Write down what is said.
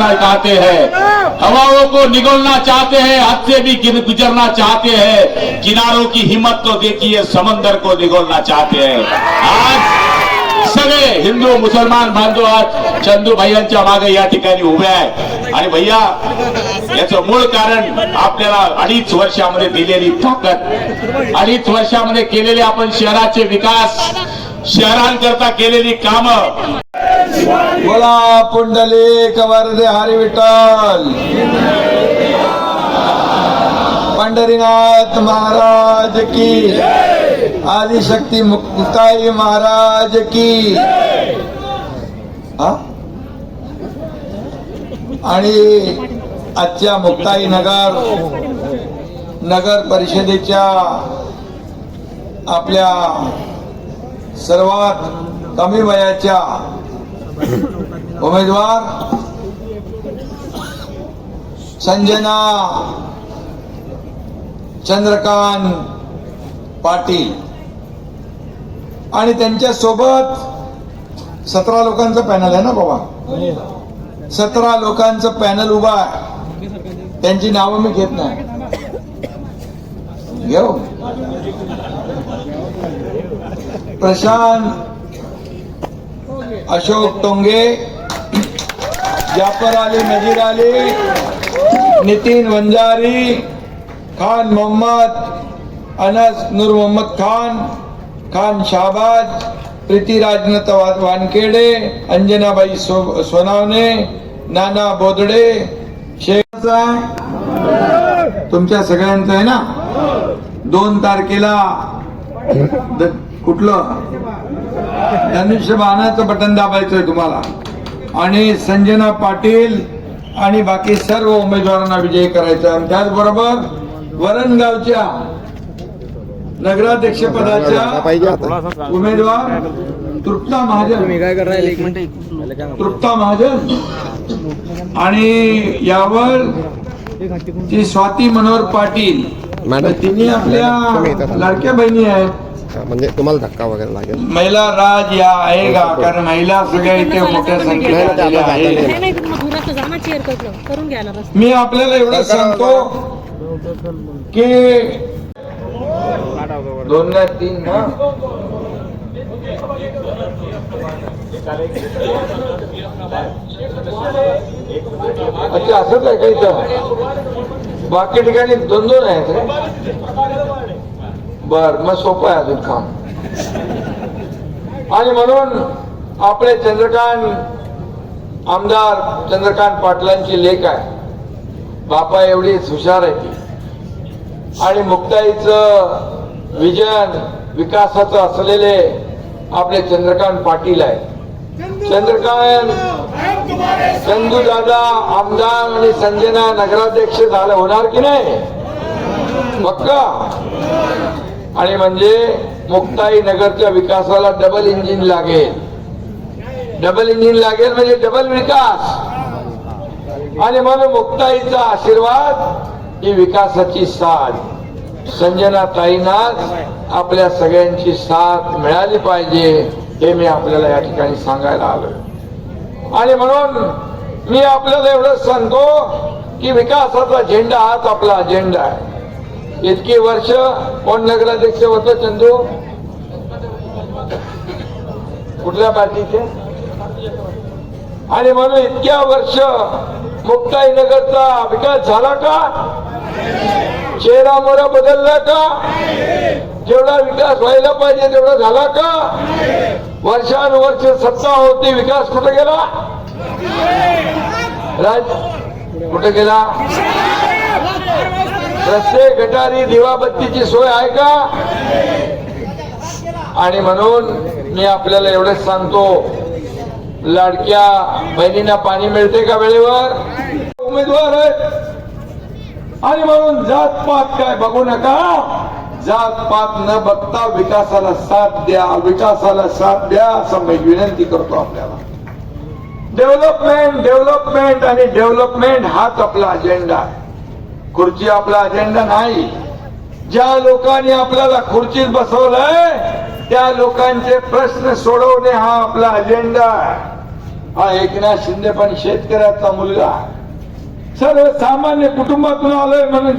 निगलना चाहते हैं, हवाओं को निगलना चाहते हैं, हद से भी गुजरना चाहते हैं। किनारों की हिम्मत तो देखिए, समंदर को निगलना चाहते हैं। आज सगळे हिंदू मुसलमान बांधव आज चंदू भैयांच्या मागे या ठिकाणी उभे आहे। आणि भैया याचं मूळ कारण आपल्याला 2.5 वर्षामध्ये दिलेली ताकद, 2.5 वर्षामध्ये केलेले आपण शहराचे विकास, शहरांकरता केलेली कामं। बोला पुंडलिक वरदे हरी विठ्ठल, पंढरीनाथ महाराज की, आदिशक्ती मुक्ताई महाराज की। आणि आजच्या मुक्ताई नगर परिषदेच्या आपल्या सर्वात कमी वयाच्या उमेदवार संजना चंद्रकांत पाटील आणि त्यांच्या सोबत 17 लोकांचं पॅनल आहे ना बाबा, 17 लोकांचं पॅनल उभा आहे। त्यांची नावं मी घेत नाही, घेऊ। प्रशांत अशोक टोंगे, जाफर अली नजीर अली, नितीन वंजारी, खान मोहम्मद, अनस नूर मोहम्मद खान शाहबाज, प्रीती राजनाथ वानखेडे, अंजनाबाई सोनावणे, नाना बोदडे। शेखचा तुमच्या सगळ्यांचं आहे ना। 2 तारखेला कुठलं धनुष्यबाणाचं बटन दाबायचंय तुम्हाला, आणि संजना पाटील आणि बाकी सर्व उमेदवारांना विजयी करायचा। आणि त्याचबरोबर वरणगावच्या नगराध्यक्ष पदाच्या उमेदवार तृप्ता महाजन आणि यावर जी स्वाती मनोहर पाटील, तिने आपल्या लाडक्या बहिणी आहेत, म्हणजे तुम्हाला धक्का वगैरे लागेल। महिला राज या आहे का? कारण महिला सगळ्या इथे मोठ्या संख्येने आलेल्या आहेत। मी आपल्याला एवढं सांगतो की 2 ना 3 ना अच्छा असंच आहे काही तर बाकी ठिकाणी 2-2 आहेत। बर, मग सोपं आहे अजून काम। आणि म्हणून आपले आमदार चंद्रकांत पाटलांची लेक आहे, बापा एवढी हुशार आहे ती, आणि मुक्ताईचं विजन विकासाचं असलेले आपले चंद्रकांत पाटील आहे। चंदू दादा आमदार आणि संजना नगराध्यक्ष झालं होणार की नाही पक्का? आणि म्हणजे मुक्ताई नगरच्या विकासाला डबल इंजिन लागेल म्हणजे डबल विकास। आणि म्हणून मुक्ताईचा आशीर्वाद ही विकासाची साथ, संजना ताईंनाच आपल्या सगळ्यांची साथ मिळाली पाहिजे, हे मी आपल्याला या ठिकाणी सांगायला आलोय। आणि म्हणून मी आपल्याला एवढं सांगतो की विकासाचा झेंडा हाच आपला अजेंडा आहे। इतकी वर्ष कोण नगराध्यक्ष होतं चंदू? कुठल्या पार्टीचे? आणि म्हणून इतक्या वर्ष मुक्ताई नगरचा विकास झाला का? चेहरा मोहरा बदलला का? जेवढा विकास व्हायला पाहिजे तेवढा झाला का? वर्षानुवर्ष सत्ता होती, विकास कुठे गेला? कुठे गेला? रस्ते गटारी दिवाबत्तीची सोय आहे का? आणि म्हणून मी आपल्याला एवढंच सांगतो, लाडक्या बहिणींना पाणी मिळते का वेळेवर? उमेदवार आहेत। आणि म्हणून जात पात काय बघू नका, जात पात न बघता विकासाला साथ द्या, विकासाला साथ द्या असं मी विनंती करतो आपल्याला। डेव्हलपमेंट आणि डेव्हलपमेंट हाच आपला अजेंडा आहे, खुर्ची आपला अजेंडा नाही। ज्या लोकांनी आपल्याला खुर्चीत बसवलंय त्या लोकांचे प्रश्न सोडवणे हा आपला अजेंडा आहे। हा एकनाथ शिंदे पण शेतकऱ्याचा मुलगा, सर्वसामान्य कुटुंबातून आलोय म्हणून